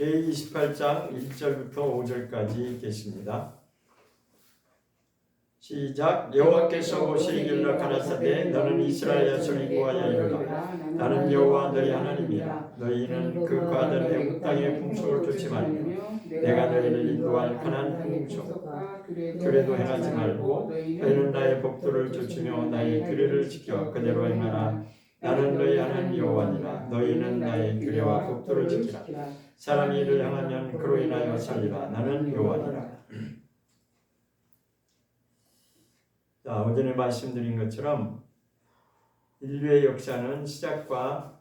제28장 1절부터 5절까지 읽겠습니다. 시작. 여호와께서 모세에게 일러 가라사대 너는 이스라엘 자손을 구하여 이르라. 나는 여호와 너희 하나님이라. 너희는 그 거하던 애굽 땅의 풍속을 쫓지 말며 내가 너희를 인도할 가나안 풍속 규례도 행하지 말고 너희는 나의 법도를 쫓으며 나의 규례를 지켜 그대로 행하라. 나는 너희 하나님 여호와니라. 너희는 나의 규례와 법도를 지키라. 사람이 이를 행하면 그로 인하여 살리라. 나는 여호와니라. 자, 어전에 말씀드린 것처럼 인류의 역사는 시작과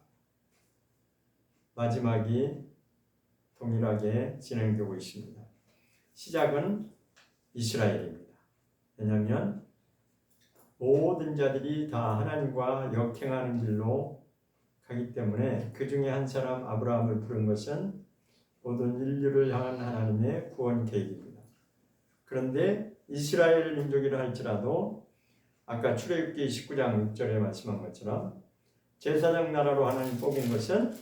마지막이 동일하게 진행되고 있습니다. 시작은 이스라엘입니다. 왜냐하면 모든 자들이 다 하나님과 역행하는 길로 가기 때문에 그 중에 한 사람 아브라함을 부른 것은 모든 인류를 향한 하나님의 구원 계획입니다. 그런데 이스라엘 민족이라 할지라도 아까 출애굽기 19장 6절에 말씀한 것처럼 제사장 나라로 하나님 뽑은 것은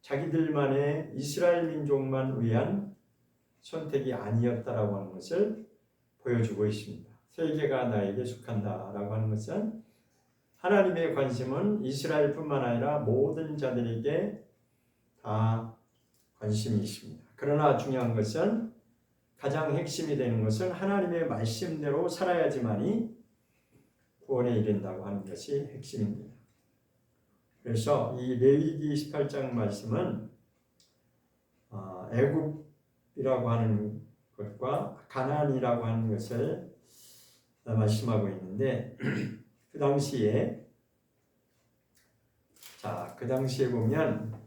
자기들만의 이스라엘 민족만 위한 선택이 아니었다라고 하는 것을 보여주고 있습니다. 세계가 나에게 속한다라고 하는 것은 하나님의 관심은 이스라엘뿐만 아니라 모든 자들에게 다 관심이 있습니다. 그러나 중요한 것은 가장 핵심이 되는 것은 하나님의 말씀대로 살아야지만이 구원에 이른다고 하는 것이 핵심입니다. 그래서 이 레위기 18장 말씀은 애굽이라고 하는 것과 가나안이라고 하는 것을 말씀하고 있는데 그 당시에 보면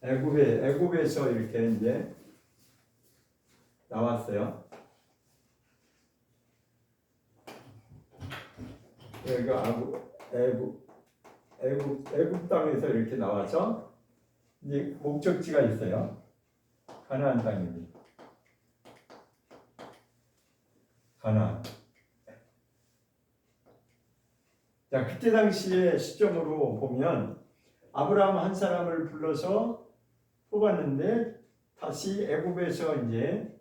애굽에서 이렇게 이제 나왔어요. 여기가 애굽 땅에서 이렇게 나와서 이제 목적지가 있어요. 가나안 땅입니다. 가나안. 자, 그때 당시의 시점으로 보면 아브라함 한 사람을 불러서 뽑았는데 다시 애굽에서 이제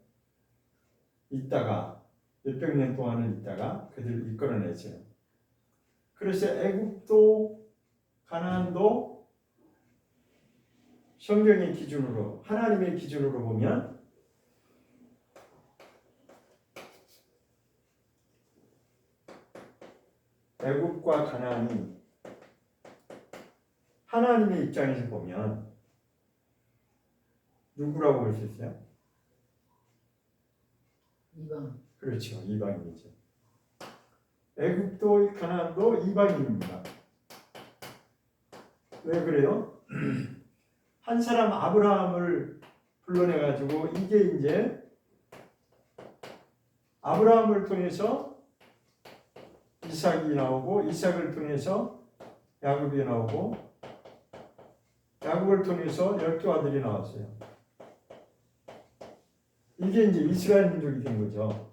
있다가 몇백 년 동안은 있다가 그들 이끌어냈어요. 그래서 애굽도 가나안도 성경의 기준으로 하나님의 기준으로 보면 애굽과 가나안이 하나님의 입장에서 보면 누구라고 볼 수 있어요? 이방. 그렇죠. 이방인이죠. 애굽도 가나안도 이방인입니다. 왜 그래요? 한 사람 아브라함을 불러내가지고 이게 이제 아브라함을 통해서 이삭이 나오고 이삭을 통해서 야곱이 나오고 야곱을 통해서 12 아들이 나왔어요. 이게 이제 이스라엘 민족이 된 거죠.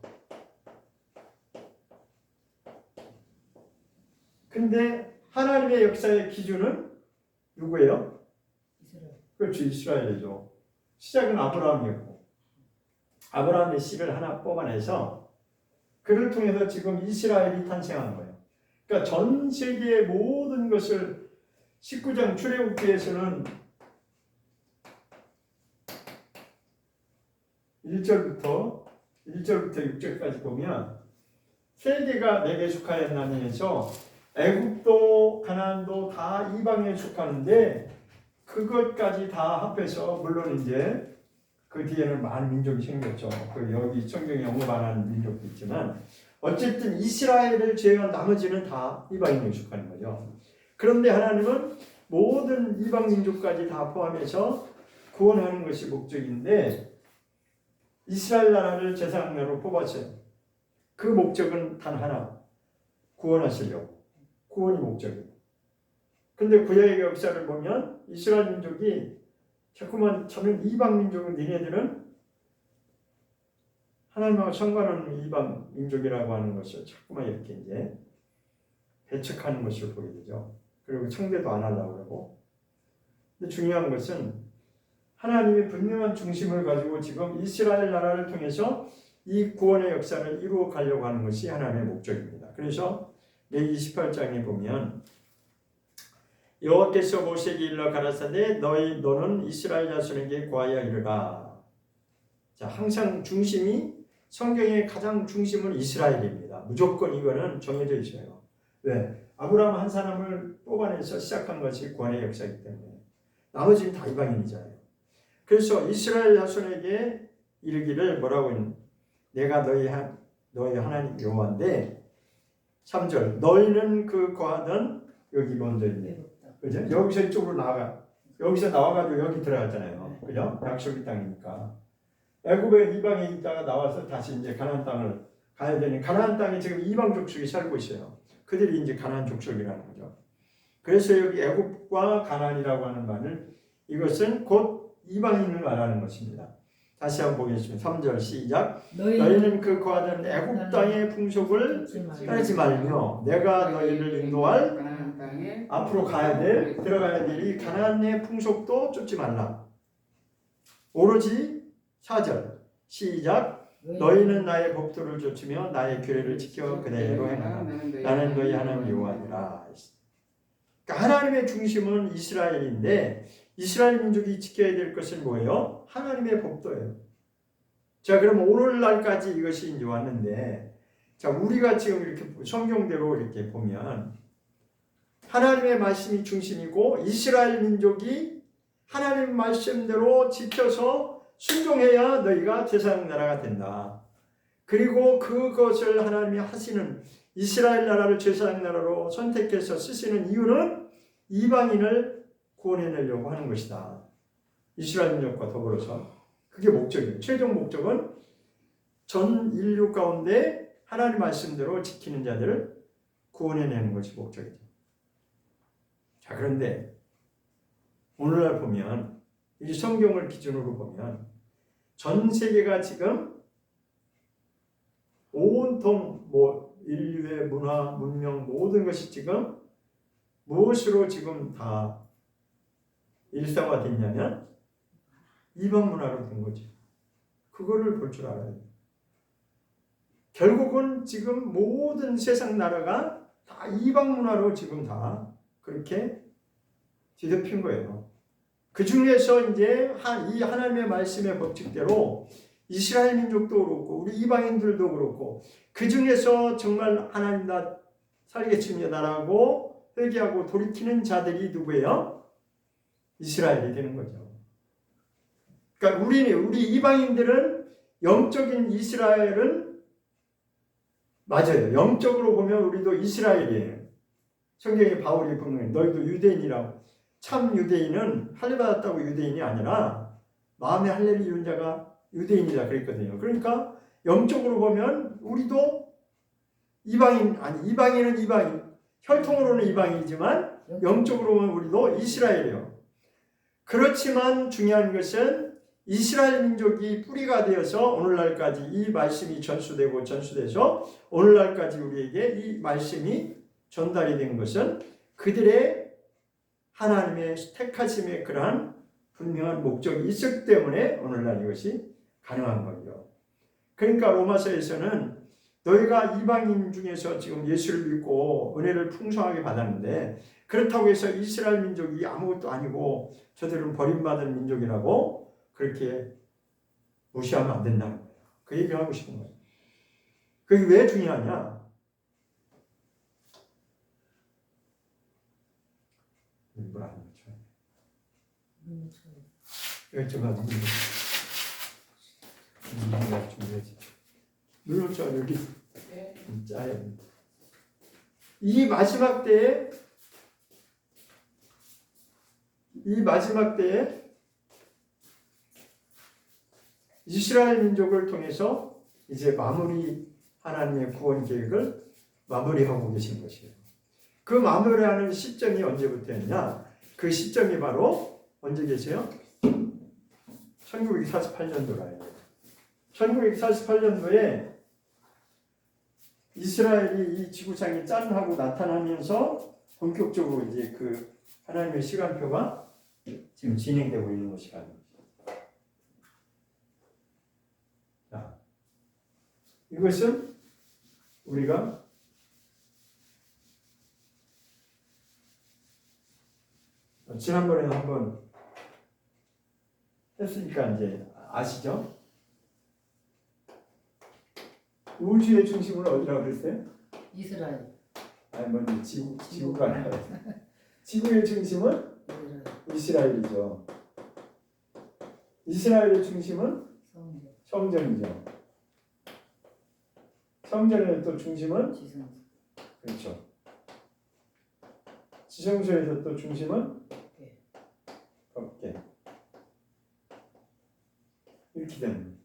근데 하나님의 역사의 기준은 누구예요? 이스라엘. 그렇죠. 이스라엘이죠. 시작은 아브라함이었고 아브라함의 씨를 하나 뽑아내서 그를 통해서 지금 이스라엘이 탄생한 거예요. 그러니까 전 세계의 모든 것을 19장 출애굽기에서는 1절부터 6절까지 보면 세계가 내게 속하였나니 해서 애굽도 가나안도 다 이방에 속하는데 그것까지 다 합해서 물론 이제 그 뒤에는 많은 민족이 생겼죠. 그 여기 성경에 언급 안 하는 민족도 있지만 어쨌든 이스라엘을 제외한 나머지는 다 이방인에 속하는 거죠. 그런데 하나님은 모든 이방 민족까지 다 포함해서 구원하는 것이 목적인데 이스라엘 나라를 제사장으로 뽑았어요. 그 목적은 단 하나, 구원하시려고. 구원이 목적이에요. 근데 구약의 역사를 보면 이스라엘 민족이 자꾸만 저는 이방 민족은 니네들은 하나님하고 상관없는 이방 민족이라고 하는 것을 자꾸만 이렇게 이제 배척하는 것을 보게 되죠. 그리고 청대도 안 하려고 그러고 근데 중요한 것은 하나님이 분명한 중심을 가지고 지금 이스라엘 나라를 통해서 이 구원의 역사를 이루어 가려고 하는 것이 하나님의 목적입니다. 그래서 레위기 18장에 보면 여호와께서 모세에게 일러 가라사대 너는 이스라엘 자손에게 고하여 이르라. 자, 항상 중심이 성경의 가장 중심은 이스라엘입니다. 무조건 이거는 정해져 있어요. 왜? 아브라함 한 사람을 뽑아내서 시작한 것이 구원의 역사이기 때문에 나머지는 다 이방인이잖아요. 그래서 이스라엘 자손에게 이르기를 뭐라고 했는? 내가 너희 하나님 여호와인데 3절 너희는 그 거하던 여기 먼저 있네. 그죠? 여기서 이쪽으로 나가. 여기서 나와가지고 여기 들어갔잖아요. 그죠? 약속의 땅이니까. 애굽의 이방에 있다가 나와서 다시 이제 가나안 땅을 가야 되니 가나안 땅에 지금 이방 족속이 살고 있어요. 그들이 이제 가나안 족속이라는 거죠. 그래서 여기 애굽과 가나안이라고 하는 말은 이것은 곧 이방인을 말하는 것입니다. 다시 한번 보겠습니다. 3절 시작. 너희는 그 거하던 애굽 땅의 풍속을 따르지 말며 내가 너희를 인도할 앞으로 가야 될 들어가야 될 이 가나안의 풍속도 쫓지 말라. 오로지 4절 시작. 너희는 나의 법도를 좇으며 나의 규례를 지켜 그대로 행하라. 나는 너희 하나님 여호와니라. 그러니까 하나님의 중심은 이스라엘인데 이스라엘 민족이 지켜야 될 것은 뭐예요? 하나님의 법도예요. 자, 그럼 오늘날까지 이것이 이제 왔는데, 자, 우리가 지금 이렇게 성경대로 이렇게 보면 하나님의 말씀이 중심이고 이스라엘 민족이 하나님 말씀대로 지켜서 순종해야 너희가 제사장 나라가 된다. 그리고 그것을 하나님이 하시는 이스라엘 나라를 제사장 나라로 선택해서 쓰시는 이유는 이방인을 구원해내려고 하는 것이다. 이스라엘 민족과 더불어서 그게 목적이에요. 최종 목적은 전 인류 가운데 하나님 말씀대로 지키는 자들을 구원해내는 것이 목적이죠. 자, 그런데 오늘날 보면 이 성경을 기준으로 보면 전 세계가 지금 온통 인류의 문화, 문명 모든 것이 지금 무엇으로 지금 다 일상화됐냐면 이방 문화로 된 거죠. 그거를 볼 줄 알아야 돼요. 결국은 지금 모든 세상 나라가 다 이방 문화로 지금 다 그렇게 뒤덮인 거예요. 그 중에서 이제 이 하나님의 말씀의 법칙대로 이스라엘 민족도 그렇고 우리 이방인들도 그렇고 그 중에서 정말 하나님 나 살겠습니다라고 회개하고 돌이키는 자들이 누구예요? 이스라엘이 되는 거죠. 그러니까 우리 이방인들은 영적인 이스라엘은 맞아요. 영적으로 보면 우리도 이스라엘이에요. 성경에 바울이 분명히 너희도 유대인이라고. 참 유대인은 할례 받았다고 유대인이 아니라 마음의 할례를 이룬 자가 유대인이라 그랬거든요. 그러니까 영적으로 보면 우리도 이방인은 이방인, 혈통으로는 이방이지만 영적으로 보면 우리도 이스라엘이에요. 그렇지만 중요한 것은 이스라엘 민족이 뿌리가 되어서 오늘날까지 이 말씀이 전수돼서 오늘날까지 우리에게 이 말씀이 전달이 된 것은 그들의 하나님의 택하심의 그러한 분명한 목적이 있었기 때문에 오늘날 이것이 가능한 거죠. 그러니까 로마서에서는 너희가 이방인 중에서 지금 예수를 믿고 은혜를 풍성하게 받았는데 그렇다고 해서 이스라엘 민족이 아무것도 아니고 저들은 버림받은 민족이라고 그렇게 무시하면 안 된다는 거예요. 그 얘기를 하고 싶은 거예요. 그게 왜 중요하냐? 일부러 안 맞춰요. 여기 좀 가지고 준비해야지. 눌렀죠 여기. 짜야 됩니다. 이 마지막 때에 이스라엘 민족을 통해서 이제 하나님의 구원 계획을 마무리하고 계신 것이에요. 그 마무리하는 시점이 언제부터였냐? 그 시점이 바로 언제 계세요? 1948년도라요. 1948년도에 이스라엘이 이 지구상에 짠 하고 나타나면서 본격적으로 이제 그 하나님의 시간표가 지금 진행되고 있는 것이 아니죠. 자, 이것은 우리가 지난번에 한번 했으니까 이제 아시죠? 우주의 중심을 어디라고 그랬어요? 이스라엘. 아니 먼저 지구가 나와요. 지구의 중심은 이스라엘. 이스라엘이죠. 이스라엘의 중심은 성전. 성전이죠. 성전의 또 중심은 지성. 그렇죠. 지성소에서 또 중심은 법계. 이렇게 되는 거예요.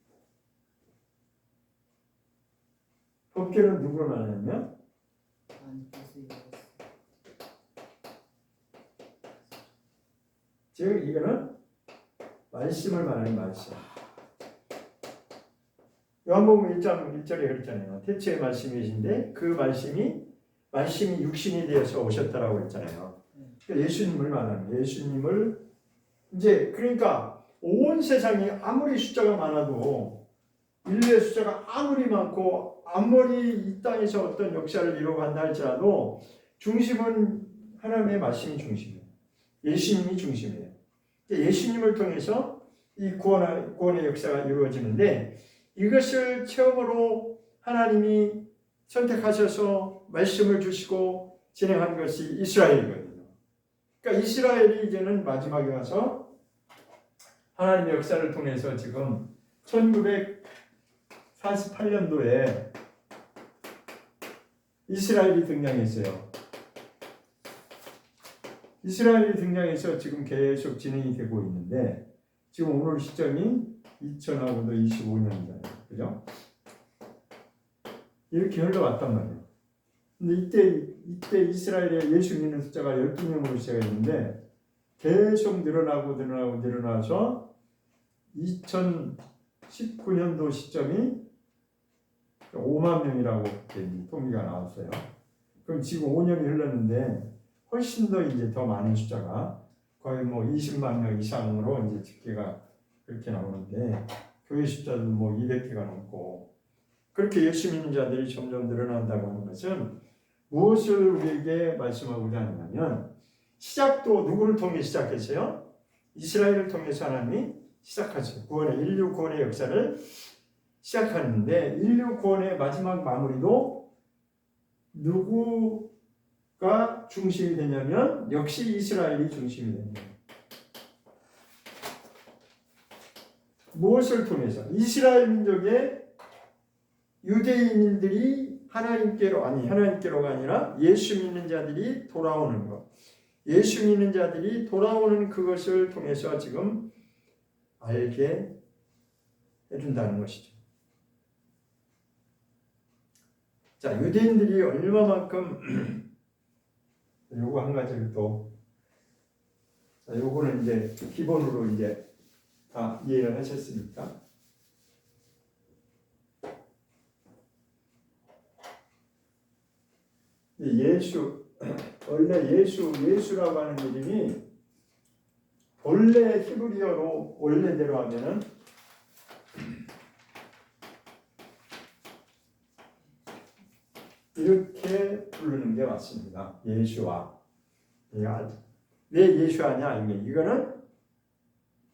법계는 누구를 말하냐면 아니 벌써 이거. 즉 이거는 말씀을 말하는 말씀. 요한복음 1장 1절에 그랬잖아요. 태초에 말씀이신데 그 말씀이 육신이 되어서 오셨다라고 했잖아요. 그러니까 예수님을 말하는 거예요. 예수님을 이제 그러니까 온 세상이 아무리 숫자가 많아도 인류의 숫자가 아무리 많고 아무리 이 땅에서 어떤 역사를 이루어간다 할지라도 중심은 하나님의 말씀이 중심이에요. 예수님이 중심이에요. 예수님을 통해서 이 구원의 역사가 이루어지는데 이것을 처음으로 하나님이 선택하셔서 말씀을 주시고 진행한 것이 이스라엘이거든요. 그러니까 이스라엘이 이제는 마지막에 와서 하나님의 역사를 통해서 지금 1948년도에 이스라엘이 등장했어요. 이스라엘이 등장해서 지금 계속 진행이 되고 있는데 지금 오늘 시점이 2000하고도 25년이잖아요. 그죠? 이렇게 흘러왔단 말이에요. 근데 이때 이스라엘의 예수 믿는 숫자가 12명으로 시작했는데 계속 늘어나서 2019년도 시점이 5만 명이라고 통계가 나왔어요. 그럼 지금 5년이 흘렀는데 훨씬 더 이제 더 많은 숫자가 거의 뭐 20만 명 이상으로 이제 집계가 그렇게 나오는데 교회 숫자도 뭐 200개가 넘고 그렇게 예수 믿는 자들이 점점 늘어난다고 하는 것은 무엇을 우리에게 말씀하고자 하냐면 시작도 누구를 통해 시작했어요? 이스라엘을 통해서 하나님이 시작하죠. 인류 구원의 역사를 시작하는데 인류 구원의 마지막 마무리도 누구가 중심이 되냐면 역시 이스라엘이 중심이 됩니다. 무엇을 통해서? 이스라엘 민족의 유대인들이 하나님께로가 아니라 예수 믿는 자들이 돌아오는 것. 예수 믿는 자들이 돌아오는 그것을 통해서 지금 알게 해준다는 것이죠. 자, 유대인들이 얼마만큼 요거 한 가지를 또 요거는 이제 기본으로 이제 다 이해를 하셨습니까? 원래 예수라고 하는 이름이 본래 히브리어로 원래대로 하면은 이렇게 부르는 게 맞습니다. 예수와. 왜 예수하냐? 이거는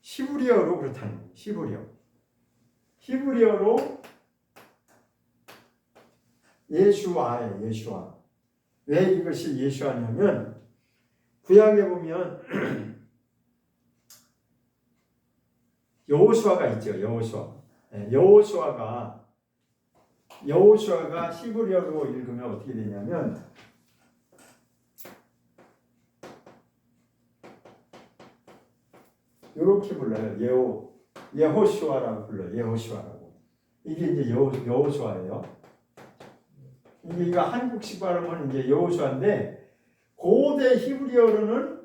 히브리어로 그렇다는 거예요. 히브리어로 예수와예요. 예수와. 왜 이것이 예수하냐면 구약에 보면 여호수아가 있죠. 여호수아가 히브리어로 읽으면 어떻게 되냐면 이렇게 불러요. 예호수아라고 불러요. 예호수아라고. 이게 이제 여호수아예요. 이게 한국식 발음은 이제 여호수아인데 고대 히브리어로는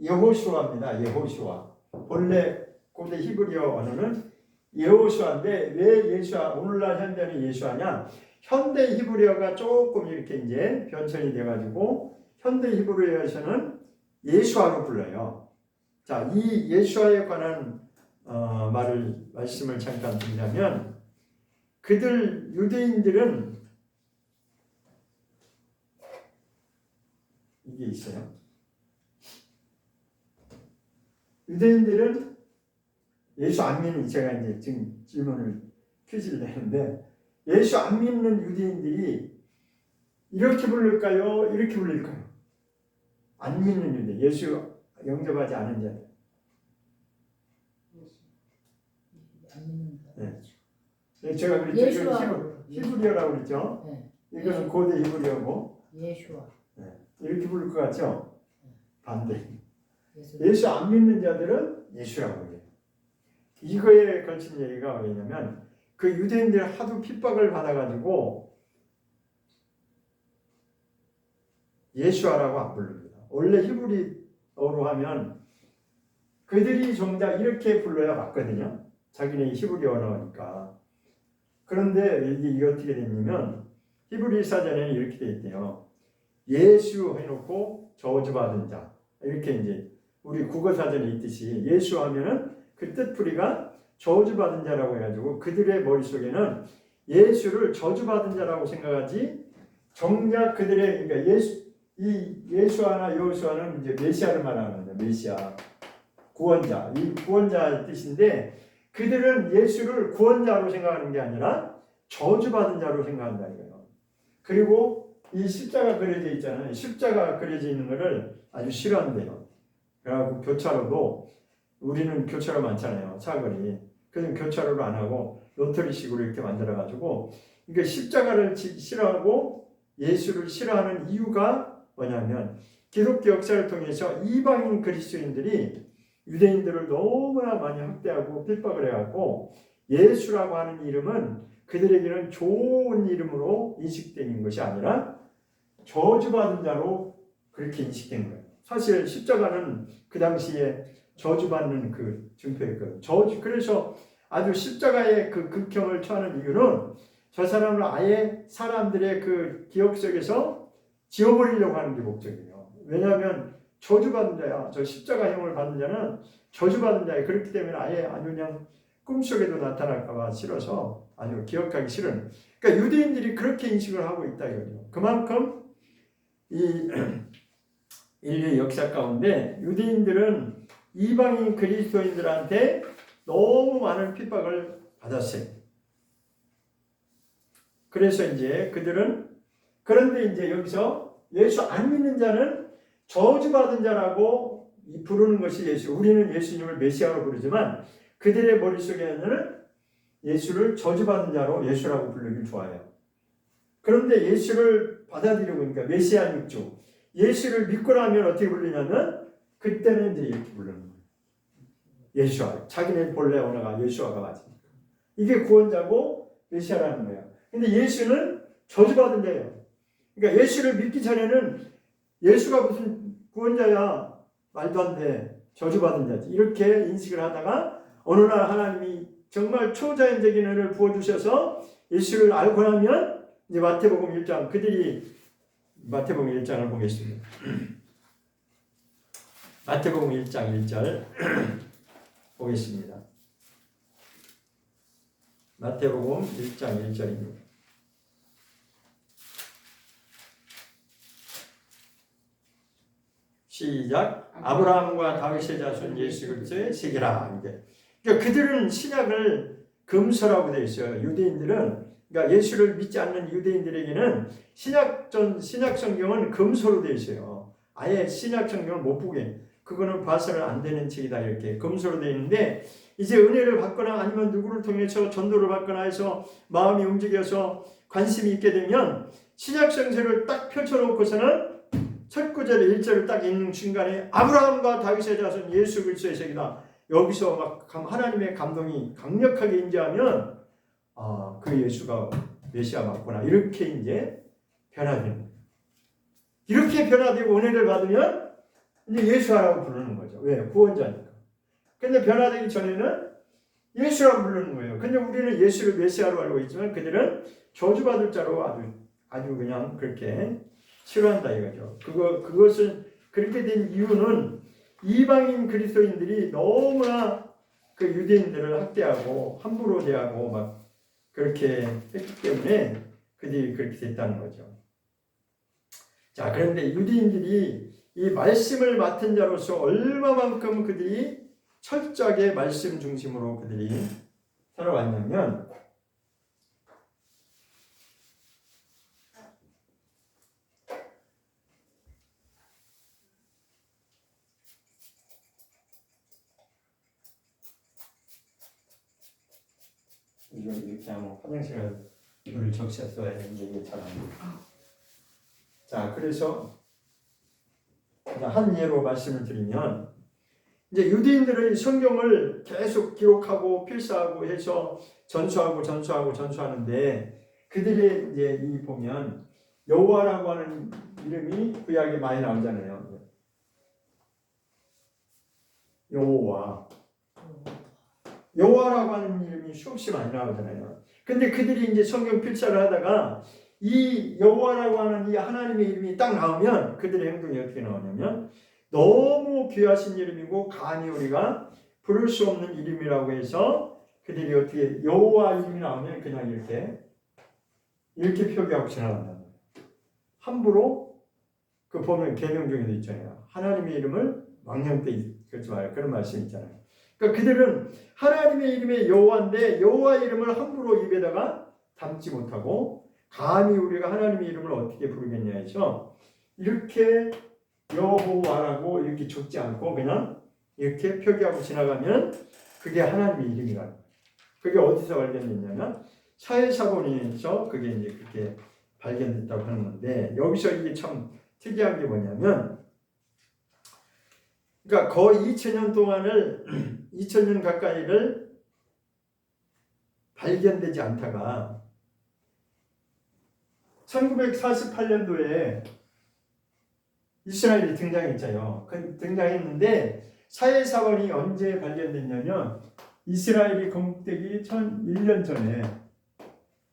여호수아입니다. 여호수아. 본래 고대 히브리어 언어는 여호수아인데 왜 예수아 오늘날 현대는 예수아냐? 현대 히브리어가 조금 이렇게 이제 변천이 돼가지고 현대 히브리어에서는 예수아로 불러요. 자, 이 예수와에 관한 말씀을 잠깐 드리자면 유대인들은 이게 있어요. 유대인들은 예수 안 믿는, 제가 이제 지금 질문을 퀴즈를 내는데, 예수 안 믿는 유대인들이 이렇게 부를까요? 이렇게 부를까요? 안 믿는 유대, 예수 영접하지 않은 자들. 안 믿는 자. 네, 제가 그랬죠. 히브리어라고 그랬죠. 네. 이것은 고대 히브리어고. 예수와. 네. 이렇게 부를 것 같죠? 반대. 예수. 예수 안 믿는 자들은 예수라고 해요. 이거에 걸친 얘기가 뭐냐면 그 유대인들 하도 핍박을 받아가지고 예수아라고 안 부릅니다. 원래 히브리어로 하면 그들이 정작 이렇게 불러야 맞거든요. 자기네 히브리 언어니까. 그런데 이게 어떻게 됐냐면 히브리 사전에는 이렇게 돼 있대요. 예수 해놓고 저주받은 자. 이렇게 이제 우리 국어 사전에 있듯이 예수 하면은 그 뜻풀이가 저주받은 자라고 해가지고 그들의 머릿속에는 예수를 저주받은 자라고 생각하지 정작 그들의 그러니까 예수아나 여호수아는 이제 메시아를 말하는 거예요. 메시아 구원자 이 구원자의 뜻인데 그들은 예수를 구원자로 생각하는 게 아니라 저주받은 자로 생각한다 이거예요. 그리고 이 십자가 그려져 있잖아요. 십자가 그려져 있는 것을 아주 싫어한대요. 그래갖고 교차로도 우리는 교차로 많잖아요. 사거리. 그래서 교차로를 안 하고 로터리식으로 이렇게 만들어가지고 그러니까 십자가를 싫어하고 예수를 싫어하는 이유가 뭐냐면 기독교 역사를 통해서 이방인 그리스도인들이 유대인들을 너무나 많이 학대하고 핍박을 해갖고 예수라고 하는 이름은 그들에게는 좋은 이름으로 인식되는 것이 아니라 저주받은 자로 그렇게 인식된 거예요. 사실 십자가는 그 당시에 저주받는 그 증표였거든요. 그래서 아주 십자가의 그 극형을 처하는 이유는 저 사람을 아예 사람들의 그 기억 속에서 지워버리려고 하는 게 목적이에요. 왜냐하면 저주받은 자야. 저 십자가형을 받는 자는 저주받은 자예요. 그렇기 때문에 아예 아주 그냥 꿈속에도 나타날까봐 싫어서 아주 기억하기 싫은. 그러니까 유대인들이 그렇게 인식을 하고 있다 이거죠. 그만큼 이 인류의 역사 가운데 유대인들은 이방인 그리스도인들한테 너무 많은 핍박을 받았어요. 그래서 이제 그런데 이제 여기서 예수 안 믿는 자는 저주받은 자라고 부르는 것이 예수. 우리는 예수님을 메시아로 부르지만 그들의 머릿속에는 예수를 저주받은 자로 예수라고 부르길 좋아해요. 그런데 예수를 받아들이고 그러니까 메시아 육주 예수를 믿고 나면 어떻게 부르냐면 그때는 이제 이렇게 부르는 거예요. 예수아. 자기네 본래 언어가 예수아가 맞으니까. 이게 구원자고 메시아라는 거예요. 근데 예수는 저주받은 자예요. 그러니까 예수를 믿기 전에는 예수가 무슨 구원자야. 말도 안 돼. 저주받은 자지. 이렇게 인식을 하다가 어느 날 하나님이 정말 초자연적인 은혜를 부어주셔서 예수를 알고 나면 이제 마태복음 1장 마태복음 1장을 보겠습니다. 마태복음 1장 1절 보겠습니다. 마태복음 1장 1절입니다. 시작. 아브라함과 다윗의 자손 예수 그리스도의 세계라. 그러니까 그들은 신약을 금서라고 되어 있어요. 유대인들은 그러니까 예수를 믿지 않는 유대인들에게는 신약 성경은 금서로 되어 있어요. 아예 신약 성경을 못 보게. 그거는 봐서는 안 되는 책이다 이렇게 금서로 되어 있는데 이제 은혜를 받거나 아니면 누구를 통해서 전도를 받거나 해서 마음이 움직여서 관심이 있게 되면 신약 성경을 딱 펼쳐놓고서는 첫 구절의 1절을 딱 읽는 순간에 아브라함과 다윗의 자손 예수 그리스도의 세계다. 여기서 막 하나님의 감동이 강력하게 인지하면 그 예수가 메시아 맞구나. 이렇게 이제 변화되는 거예요. 이렇게 변화되고 은혜를 받으면 이제 예수라고 부르는 거죠. 왜? 구원자니까. 근데 변화되기 전에는 예수라고 부르는 거예요. 근데 우리는 예수를 메시아로 알고 있지만 그들은 저주받을 자로 아주 그냥 그렇게 싫어한다 이거죠. 그것은 그렇게 된 이유는 이방인 그리스도인들이 너무나 그 유대인들을 학대하고 함부로 대하고 막 그렇게 했기 때문에 그들이 그렇게 됐다는 거죠. 자, 그런데 유대인들이 이 말씀을 맡은 자로서 얼마만큼 그들이 철저하게 말씀 중심으로 그들이 살아왔냐면 이거 이렇게 하면 화장실을 물을 적셔 써야 되는데 이게 잘 안 돼요. 자, 그래서 한 예로 말씀을 드리면 이제 유대인들은 성경을 계속 기록하고 필사하고 해서 전수하는데 그들의 이제 이 보면 여호와라고 하는 이름이 구약에 많이 나오잖아요. 여호와라고 하는 이름이 수없이 많이 나오잖아요. 근데 그들이 이제 성경 필사를 하다가 이 여호와라고 하는 이 하나님의 이름이 딱 나오면 그들의 행동이 어떻게 나오냐면 너무 귀하신 이름이고 감히 우리가 부를 수 없는 이름이라고 해서 그들이 어떻게 여호와 이름이 나오면 그냥 이렇게 표기하고 지나간다는 거예요. 함부로 그 보면 계명 중에도 있잖아요. 하나님의 이름을 망령되이 그러지 말아요. 그런 말씀 있잖아요. 그러니까 그들은 하나님의 이름이 여호와인데 여호와 이름을 함부로 입에다가 담지 못하고 감히 우리가 하나님의 이름을 어떻게 부르겠냐 해서 이렇게 여호와라고 이렇게 적지 않고 그냥 이렇게 표기하고 지나가면 그게 하나님의 이름이라는 거예요. 그게 어디서 발견됐냐면 사회사본에서 그게 이제 그렇게 발견됐다고 하는 건데 여기서 이게 참 특이한 게 뭐냐면 그러니까 거의 2000년 동안을 2000년 가까이를 발견되지 않다가 1948년도에 이스라엘이 등장했잖아요. 등장했는데 사회사원이 언제 발견됐냐면 이스라엘이 건국되기 1년 전에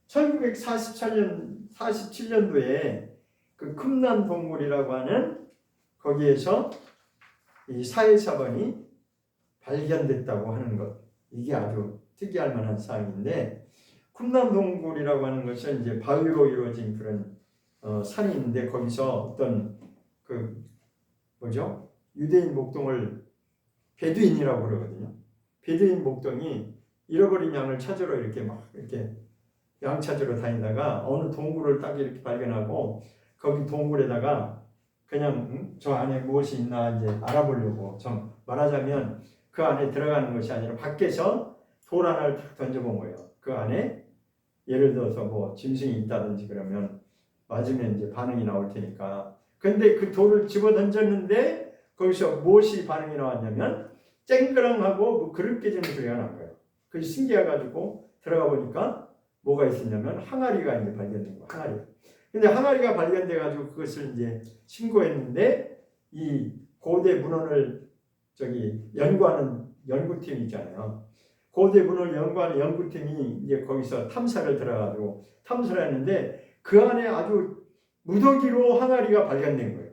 1947년도에 그 쿰란 동굴이라고 하는 거기에서 이 사회사원이 발견됐다고 하는 것, 이게 아주 특이할 만한 사항인데 쿰란 동굴이라고 하는 것은 이제 바위로 이루어진 그런 산이 있는데 거기서 어떤 그 유대인 목동을 베두인이라고 그러거든요. 베두인 목동이 잃어버린 양을 찾으러 이렇게 양 찾으러 다니다가 어느 동굴을 딱 이렇게 발견하고 거기 동굴에다가 그냥 저 안에 무엇이 있나 이제 알아보려고 좀 말하자면 그 안에 들어가는 것이 아니라 밖에서 돌 하나를 탁 던져본 거예요. 그 안에 예를 들어서 뭐 짐승이 있다든지 그러면 맞으면 이제 반응이 나올 테니까. 근데 그 돌을 집어 던졌는데 거기서 무엇이 반응이 나왔냐면 쨍그랑하고 뭐 그릇 깨지는 소리가 난 거예요. 그게 신기해가지고 들어가 보니까 뭐가 있었냐면 항아리가 이제 발견된 거예요. 항아리. 근데 항아리가 발견돼가지고 그것을 이제 신고했는데 이 고대 문헌을 연구하는 연구팀이 있잖아요. 고대 문헌을 연구하는 연구팀이 이제 거기서 탐사를 들어가지고 탐사를 했는데 그 안에 아주 무더기로 항아리가 발견된 거예요.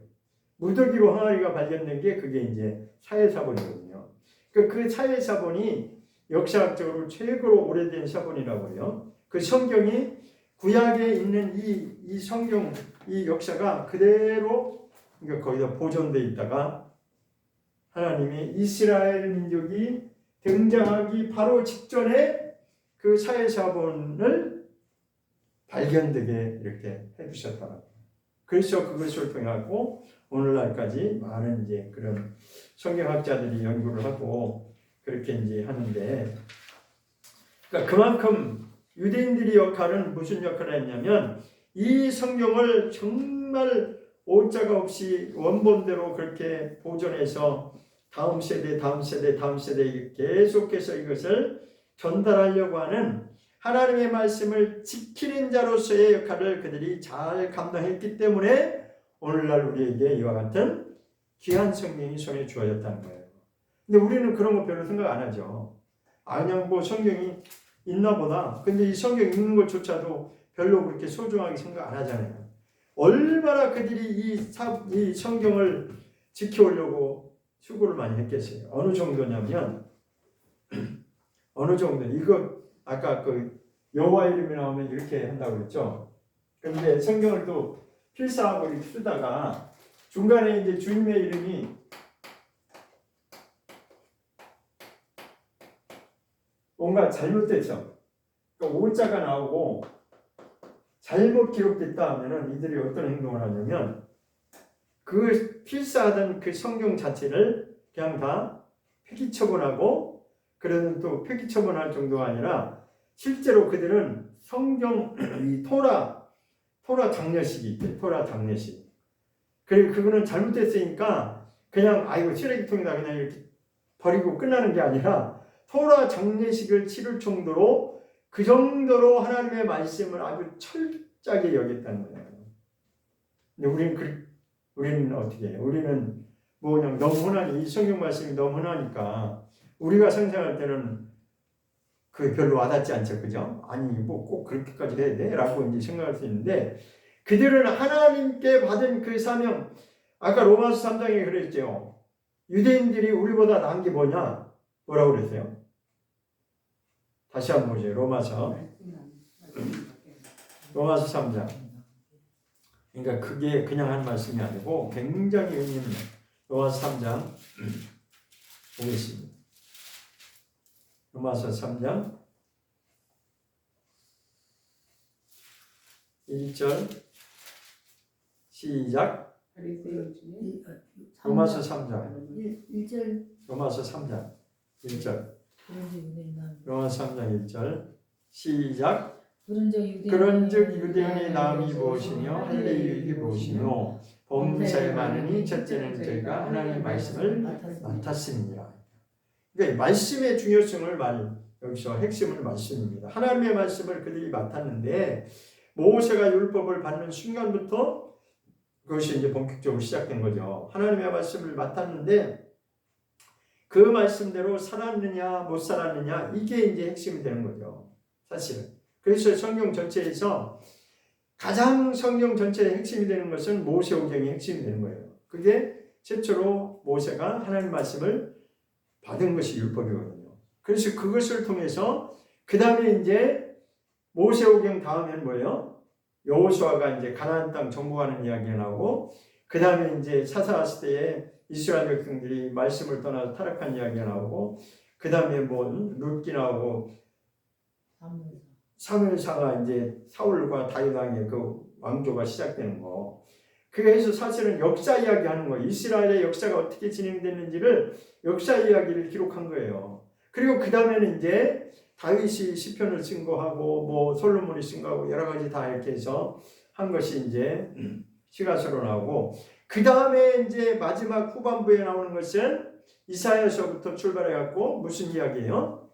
무더기로 항아리가 발견된 게 그게 이제 사회사본이거든요. 그 사회사본이 역사학적으로 최고로 오래된 사본이라고 해요. 그 성경이 구약에 있는 이 성경 이 역사가 그대로 그러니까 거기다 보존돼 있다가 하나님이 이스라엘 민족이 등장하기 바로 직전에 그 사회사본을 발견되게 이렇게 해주셨다. 그래서 그것을 통하고 오늘날까지 많은 이제 그런 성경학자들이 연구를 하고 그렇게 이제 하는데, 그러니까 그만큼 유대인들의 역할은 무슨 역할을 했냐면 이 성경을 정말 오자가 없이 원본대로 그렇게 보존해서 다음 세대에 계속해서 이것을 전달하려고 하는 하나님의 말씀을 지키는 자로서의 역할을 그들이 잘 감당했기 때문에 오늘날 우리에게 이와 같은 귀한 성경이 손에 주어졌다는 거예요. 근데 우리는 그런 거 별로 생각 안 하죠. 그냥 뭐 성경이 있나 보다. 근데 이 성경 읽는 것조차도 별로 그렇게 소중하게 생각 안 하잖아요. 얼마나 그들이 이 성경을 지켜오려고 수고를 많이 했겠어요. 어느 정도냐면 어느 정도 이거 아까 그 여호와 이름이 나오면 이렇게 한다고 그랬죠. 그런데 성경을 또 필사하고 이렇게 쓰다가 중간에 이제 주님의 이름이 뭔가 잘못됐죠. 그러니까 오자가 나오고 잘못 기록됐다 하면은 이들이 어떤 행동을 하냐면 그 필사하던 그 성경 자체를 그냥 다 폐기 처분하고, 그러는 또 폐기 처분할 정도가 아니라 실제로 그들은 성경 이 토라 장례식이 있대. 토라 장례식. 그리고 그거는 잘못됐으니까 그냥 아이고 쓰레기통에다 그냥 이렇게 버리고 끝나는 게 아니라 토라 장례식을 치를 정도로 그 정도로 하나님의 말씀을 아주 철저하게 여겼다는 거예요. 근데 우리는 어떻게 해요? 우리는 뭐 그냥 너무 흔하니, 이 성경 말씀이 너무 흔하니까 우리가 상상할 때는 그 별로 와닿지 않죠, 그죠? 아니 뭐 꼭 그렇게까지 해야 돼? 라고 이제 생각할 수 있는데, 그들은 하나님께 받은 그 사명, 아까 로마서 3장에 그랬죠. 유대인들이 우리보다 나은 게 뭐냐? 뭐라고 그랬어요? 다시 한번 보세요. 로마서 3장. 그러니까 그게 그냥 한 말씀이 아니고 굉장히 의미 있는 로마서 3장 보겠습니다. 로마서 3장 1절 시작. 로마서 3장 1절 로마서 3장 1절 로마서 3장 1절 시작. 그런즉 유대인의 나음이 무엇이며 할례유익이 무엇이며 범사에 많으니 첫째는 저희가 하나님의 말씀을 맡았습니다. 그러니까 말씀의 중요성을 여기서 핵심을 말씀입니다. 하나님의 말씀을 그들이 맡았는데 모세가 율법을 받는 순간부터 그것이 이제 본격적으로 시작된 거죠. 하나님의 말씀을 맡았는데 그 말씀대로 살았느냐 못 살았느냐, 이게 이제 핵심이 되는 거죠, 사실은. 그래서 성경 전체에서 가장 성경 전체의 핵심이 되는 것은 모세오경의 핵심이 되는 거예요. 그게 최초로 모세가 하나님 말씀을 받은 것이 율법이거든요. 그래서 그것을 통해서 그 다음에 이제 모세오경 다음에는 뭐예요? 여호수아가 이제 가나안 땅 정복하는 이야기가 나오고, 그 다음에 이제 사사시대에 이스라엘 백성들이 말씀을 떠나서 타락한 이야기가 나오고, 그 다음에 뭐 룻기 나오고, 사무엘사가 이제 사울과 다윗 왕의 그 왕조가 시작되는 거. 그래서 사실은 역사 이야기하는 거예요. 이스라엘의 역사가 어떻게 진행됐는지를 역사 이야기를 기록한 거예요. 그리고 그 다음에는 이제 다윗이 시편을 쓴 거하고 뭐 솔로몬이 쓴 거하고 여러 가지 다 이렇게 해서 한 것이 이제 시가서로 나오고, 그 다음에 이제 마지막 후반부에 나오는 것은 이사야서부터 출발해 갖고 무슨 이야기예요?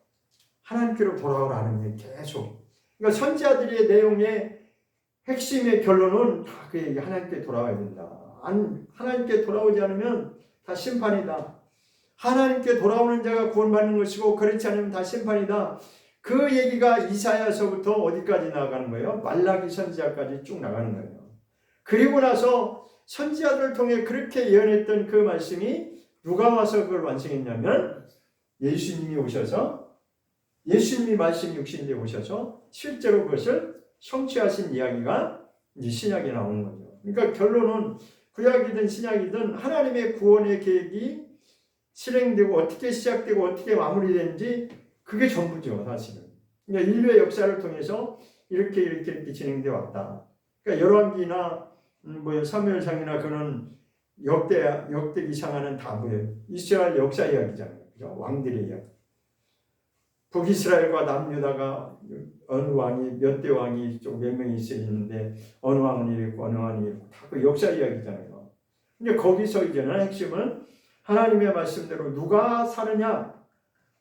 하나님께로 돌아오라는 게 계속. 그러니까 선지자들의 내용의 핵심의 결론은 다 그 얘기, 하나님께 돌아와야 된다. 하나님께 돌아오지 않으면 다 심판이다. 하나님께 돌아오는 자가 구원받는 것이고 그렇지 않으면 다 심판이다. 그 얘기가 이사야서부터 어디까지 나가는 거예요? 말라기 선지자까지 쭉 나가는 거예요. 그리고 나서 선지자들을 통해 그렇게 예언했던 그 말씀이 누가 와서 그걸 완성했냐면 예수님이 오셔서, 예수님이 말씀이 육신이 되어 오셔서 실제로 그것을 성취하신 이야기가 이제 신약에 나오는 거죠. 그러니까 결론은 구약이든 신약이든 하나님의 구원의 계획이 실행되고 어떻게 시작되고 어떻게 마무리되는지 그게 전부죠, 사실은. 그러니까 인류의 역사를 통해서 이렇게 진행되어 왔다. 그러니까 열왕기나 사무엘상이나 그런 역대기상하는 다 뭐예요? 이스라엘 역사 이야기잖아요, 그죠? 왕들의 이야기. 북이스라엘과 남유다가 어느 왕이 몇 대 왕이 좀 몇 명이 있었는데 어느 왕은 이랬고 어느 왕이 이랬고 다 그 역사 이야기잖아요. 근데 거기서 이제는 핵심은 하나님의 말씀대로 누가 사느냐,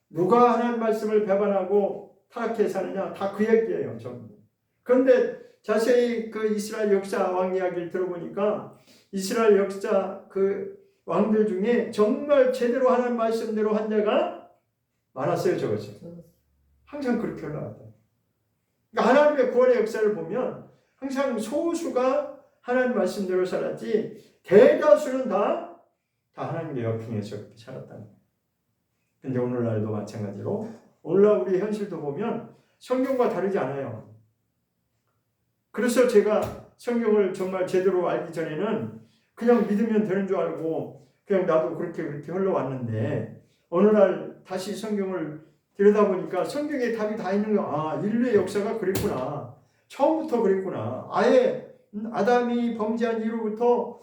누가 하나님 말씀을 배반하고 타락해 사느냐, 다 그 얘기예요, 전부. 그런데 자세히 그 이스라엘 역사 왕 이야기를 들어보니까 이스라엘 역사 그 왕들 중에 정말 제대로 하나님 말씀대로 한 자가 많았어요, 저것이. 항상 그렇게 올라갔다. 그러니까 하나님의 구원의 역사를 보면 항상 소수가 하나님 말씀대로 살았지 대다수는 다 다 하나님의 역행에서 그렇게 살았다는 거예요. 근데 오늘날도 마찬가지로 오늘날 우리 현실도 보면 성경과 다르지 않아요. 그래서 제가 성경을 정말 제대로 알기 전에는 그냥 믿으면 되는 줄 알고 그냥 나도 그렇게 흘러왔는데 어느 날 다시 성경을 들여다보니까 성경에 답이 다 있는 거야. 아, 인류의 역사가 그랬구나. 처음부터 그랬구나. 아예 아담이 범죄한 이후부터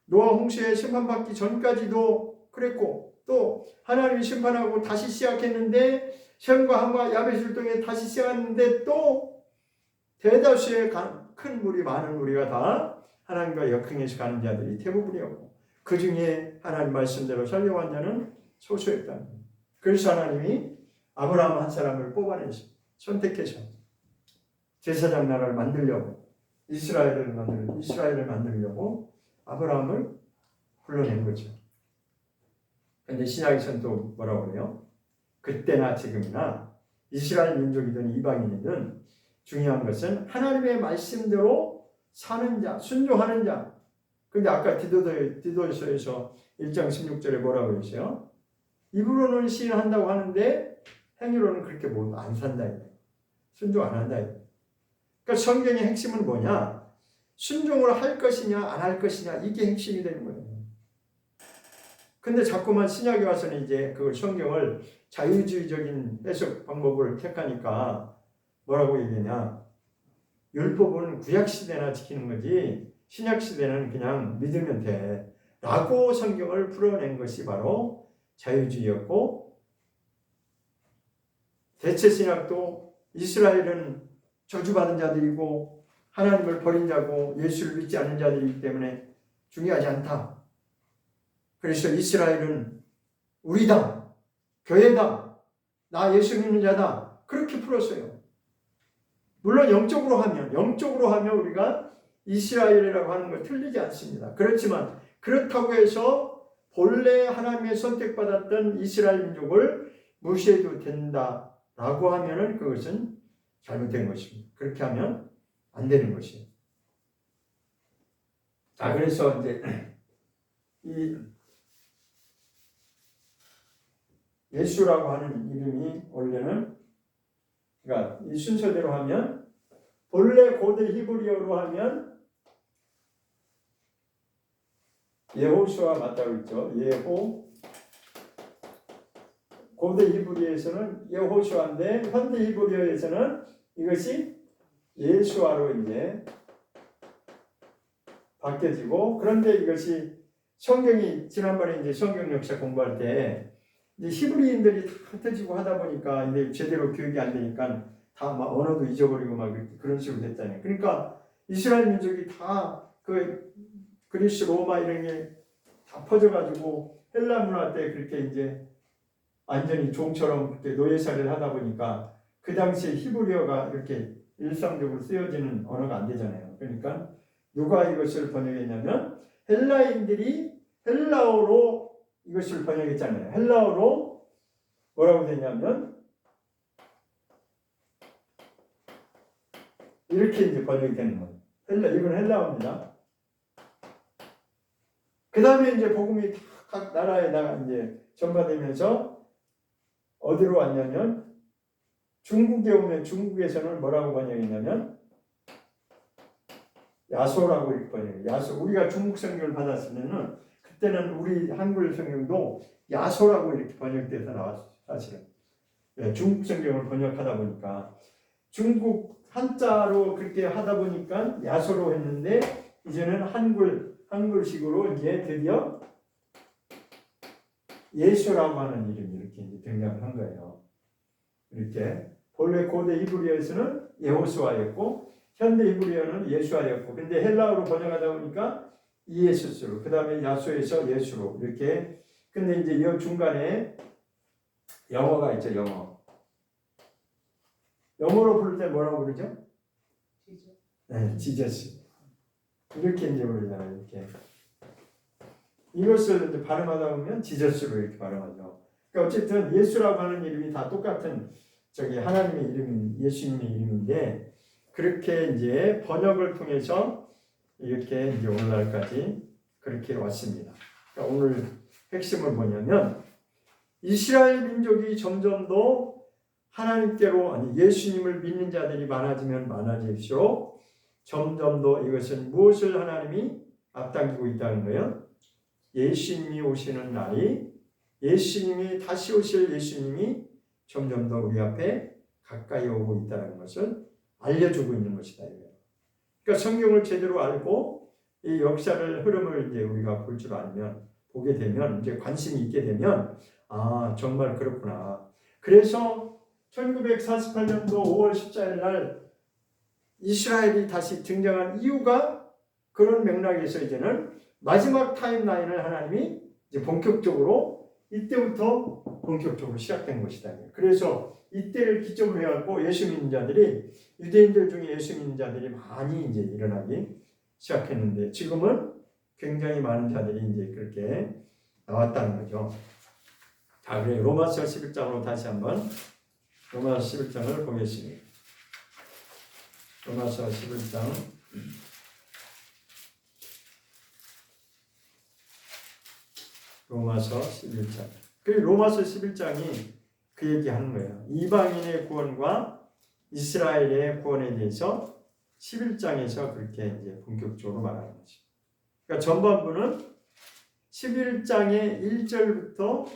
노아 홍수에 심판받기 전까지도 그랬고 또 하나님이 심판하고 다시 시작했는데 셈과 함과 야벳을 통해 다시 시작했는데 또 대다수의 큰 무리 많은 무리가 다 하나님과 역행해서 가는 자들이 대부분이었고 그 중에 하나님 말씀대로 살려간 자는 소수였다는 거예요. 그래서 하나님이 아브라함 한 사람을 뽑아내서 선택해서 제사장 나라를 만들려고 이스라엘을 만들려고 아브라함을 불러낸 거죠. 그런데 신약에서는 또 뭐라고 그래요? 그때나 지금이나 이스라엘 민족이든 이방인이든 중요한 것은 하나님의 말씀대로 사는 자, 순종하는 자. 근데 아까 디도서에서 1장 16절에 뭐라고 그랬어요? 입으로는 시인한다고 하는데 행위로는 그렇게 안 산다. 순종 안 한다. 그러니까 성경의 핵심은 뭐냐? 순종을 할 것이냐 안 할 것이냐 이게 핵심이 되는 거예요. 근데 자꾸만 신약에 와서는 이제 그 성경을 자유주의적인 해석 방법을 택하니까 뭐라고 얘기하냐? 율법은 구약 시대나 지키는 거지 신약 시대는 그냥 믿으면 돼. 라고 성경을 풀어낸 것이 바로 자유주의였고 대체 신약도 이스라엘은 저주받은 자들이고 하나님을 버린 자고 예수를 믿지 않는 자들이기 때문에 중요하지 않다. 그래서 이스라엘은 우리다, 교회다, 나 예수 믿는 자다. 그렇게 풀었어요. 물론 영적으로 하면 우리가 이스라엘이라고 하는 거 틀리지 않습니다. 그렇지만 그렇다고 해서 본래 하나님의 선택받았던 이스라엘 민족을 무시해도 된다라고 하면은 그것은 잘못된 것입니다. 그렇게 하면 안 되는 것이에요. 자, 그래서 이제 이 예수라고 하는 이름이 원래는 그러니까 이 순서대로 하면 본래 고대 히브리어로 하면 예호수아 맞다고 했죠. 고대 히브리어에서는 예호수아인데 현대 히브리어에서는 이것이 예수아로 이제 바뀌어지고 그런데 이것이 성경이 지난번에 이제 성경 역사 공부할 때 이제 히브리인들이 다 흩어지고 하다 보니까 이제 제대로 교육이 안 되니까 다 막 언어도 잊어버리고 막 그런 식으로 됐잖아요. 그러니까 이스라엘 민족이 다 그 그리스 로마 이런 게 다 퍼져가지고 헬라 문화 때 그렇게 이제 완전히 종처럼 그렇게 노예살이를 하다 보니까 그 당시에 히브리어가 이렇게 일상적으로 쓰여지는 언어가 안 되잖아요. 그러니까 누가 이것을 번역했냐면 헬라인들이 헬라어로 이것을 번역했잖아요. 헬라어로 뭐라고 되냐면 이렇게 이제 번역이 되는 거예요. 이건 헬라어입니다. 그 다음에 이제 복음이 각 나라에다가 이제 전파되면서 어디로 왔냐면 중국에 오면 중국에서는 뭐라고 번역했냐면 야소라고 이렇게 번역해요. 야소. 우리가 중국 성경을 받았을 때는 그때는 우리 한글 성경도 야소라고 이렇게 번역돼서 나왔어요. 사실은. 네, 중국 성경을 번역하다 보니까 중국 한자로 그렇게 하다 보니까 야소로 했는데 이제는 한글식으로 이제 드디어 예수라고 하는 이름이 이렇게 이제 등장을 한 거예요. 이렇게 본래 고대 히브리어에서는 예호수아였고 현대 히브리어는 예수아였고 근데 헬라어로 번역하다 보니까 이에수스로 그 다음에 야소에서 예수로 이렇게 근데 이제 이 중간에 영어가 있죠. 영어로 부를 때 뭐라고 부르죠? 네, 지저스. 이렇게 이제 부르잖아요. 이렇게. 이것을 이제 발음하다 보면 지저스로 이렇게 발음하죠. 그러니까 어쨌든 예수라고 하는 이름이 다 똑같은 하나님의 이름, 예수님의 이름인데 그렇게 이제 번역을 통해서 이렇게 이제 오늘날까지 그렇게 왔습니다. 그러니까 오늘 핵심은 뭐냐면 이스라엘 민족이 점점 더 하나님께로 아니 예수님을 믿는 자들이 많아지면 많아질수록 점점 더 이것은 무엇을 하나님이 앞당기고 있다는 거예요? 예수님이 오시는 날이 예수님이 다시 오실 예수님이 점점 더 우리 앞에 가까이 오고 있다는 것을 알려주고 있는 것이다. 그러니까 성경을 제대로 알고 이 역사를 흐름을 이제 우리가 볼 줄 알면 보게 되면 이제 관심이 있게 되면 아 정말 그렇구나. 그래서 1948년도 5월 14일 날 이스라엘이 다시 등장한 이유가 그런 맥락에서 이제는 마지막 타임라인을 하나님이 이제 본격적으로 이때부터 본격적으로 시작된 것이다. 그래서 이때를 기점으로 해갖고 예수 믿는 자들이 유대인들 중에 예수 믿는 자들이 많이 이제 일어나기 시작했는데 지금은 굉장히 많은 자들이 이제 그렇게 나왔다는 거죠. 자, 그래 로마서 11장으로 다시 한번 로마서 11장을 보겠습니다. 로마서 11장 로마서 11장. 그 로마서 11장이 그 얘기하는 거예요. 이방인의 구원과 이스라엘의 구원에 대해서 11장에서 그렇게 이제 본격적으로 말하는 거죠. 그러니까 전반부는 11장의 1절부터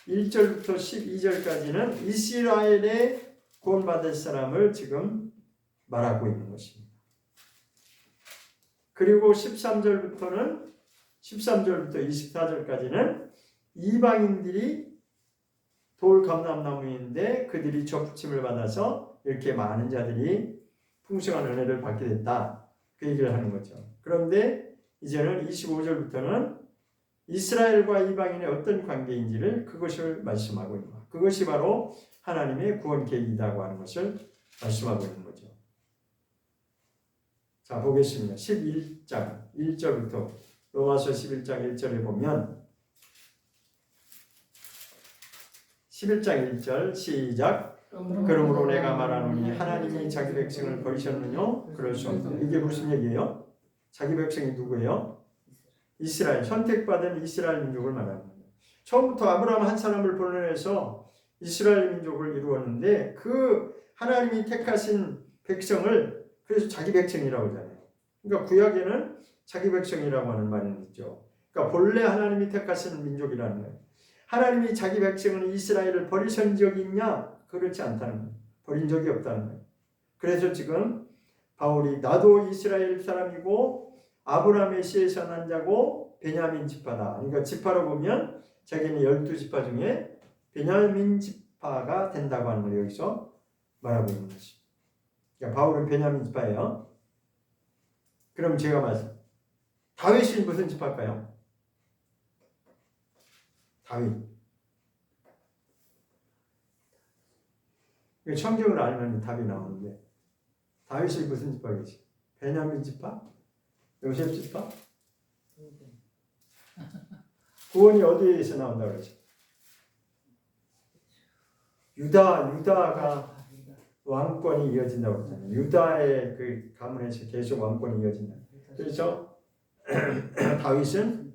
12절까지는 이스라엘의 구원받을 사람을 지금 말하고 있는 것입니다. 그리고 13절부터 24절까지는 이방인들이 돌 감람나무인데 그들이 접붙임을 받아서 이렇게 많은 자들이 풍성한 은혜를 받게 됐다. 그 얘기를 하는 거죠. 그런데 이제는 25절부터는 이스라엘과 이방인의 어떤 관계인지를 그것을 말씀하고 있는 거예요. 그것이 바로 하나님의 구원 계획이라고 하는 것을 말씀하고 있는 거죠. 자, 보겠습니다. 11장 1절부터 로마서 11장 1절에 보면 11장 1절 시작. 그러므로 내가 말하노니 하나님이 자기 백성을 버리셨느뇨? 그럴 수 없다. 이게 무슨 얘기예요? 자기 백성이 누구예요? 이스라엘, 선택받은 이스라엘 민족을 말하는 거예요. 처음부터 아브라함 한 사람을 보내서 이스라엘 민족을 이루었는데 그 하나님이 택하신 백성을 그래서 자기 백성이라고 하잖아요. 그러니까 구약에는 자기 백성이라고 하는 말이 있죠. 그러니까 본래 하나님이 택하신 민족이라는 거예요. 하나님이 자기 백성은 이스라엘을 버리신 적이 있냐? 그렇지 않다는 거예요. 버린 적이 없다는 거예요. 그래서 지금 바울이 나도 이스라엘 사람이고 아브라함의 씨에서 난 자고 베냐민 지파다. 그러니까 지파로 보면 자기는 12지파 중에 베냐민 지파가 된다고 하는 걸 여기서 말하고 있는 것이. 그러니까 바울은 베냐민 지파예요. 그럼 제가 말씀. 다윗이 무슨 지파일까요? 다윗. 성경을 알면 답이 나오는데 다윗이 무슨 지파겠지? 베냐민 지파? 요셉 지파? 구원이 어디에서 나온다고 그러죠? 유다가 왕권이 이어진다고 그러잖아요. 유다의 그 가문에서 계속 왕권이 이어진다. 그래서 다윗은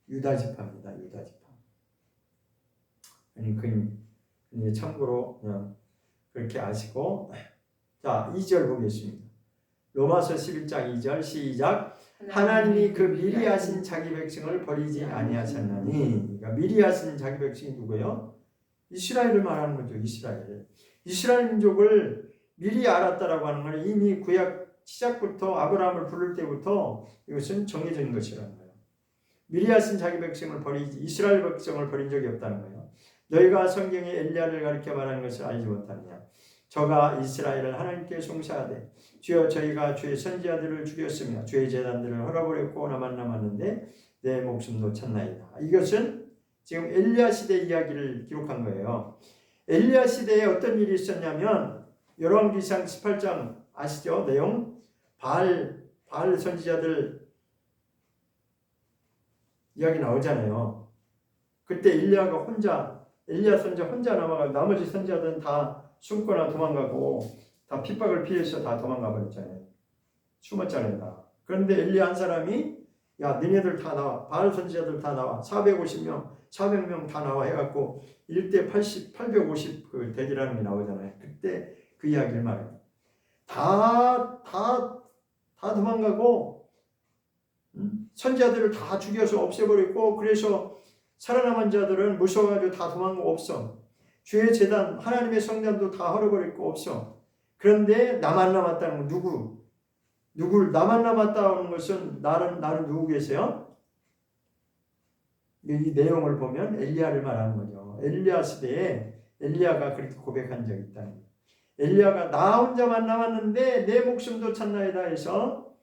유다 지파입니다. 유다 지파. 아니 그 참고로 그냥 그렇게 아시고 자 2절 보겠습니다. 로마서 11장 2절 시작. 하나님이 그 미리 하신 자기 백성을 버리지 아니하셨나니. 그러니까 미리 하신 자기 백성이 누구예요? 이스라엘을 말하는 거죠. 이스라엘 민족을 미리 알았다라고 하는 건 이미 구약 시작부터 아브라함을 부를 때부터 이것은 정해져 있는 것이라는 거예요. 미리 하신 자기 백성을 버리지 이스라엘 백성을 버린 적이 없다는 거예요. 너희가 성경에 엘리야를 가리켜 말하는 것을 알지 못하느냐. 저가 이스라엘을 하나님께 송사하되 주여 저희가 주의 선지자들을 죽였으며 주의 제단들을 헐어버렸고 나만 남았는데 내 목숨도 쳤나이다. 이것은 지금 엘리야 시대 이야기를 기록한 거예요. 엘리야 시대에 어떤 일이 있었냐면 열왕기상 18장 아시죠? 내용 바알 선지자들 이야기 나오잖아요. 그때 엘리야 선지자 혼자 남아가고 나머지 선지자들은 다 숨거나 도망가고 다 핍박을 피해서 다 도망가 버렸잖아요. 숨었잖아요. 다. 그런데 엘리야 한 사람이 야 너네들 다 나와. 바알 선지자들 다 나와. 450명 400명 다 나와 해갖고 1대 80 850 그 대지라는 게 나오잖아요. 그때 그 이야기를 말해요. 다 도망가고 선지자들을 다 죽여서 없애버렸고 그래서 살아남은 자들은 무서워가지고 다 도망가고 없어. 주의 제단 하나님의 성전도 다 헐어버렸고 없어. 그런데 나만 남았다는 건 누구를 나만 남았다는 것은 나는 누구 계세요? 이 내용을 보면 엘리야를 말하는 거죠. 엘리야 시대에 엘리야가 그렇게 고백한 적이 있다. 엘리야가 나 혼자만 남았는데 내 목숨도 찾나이다 해서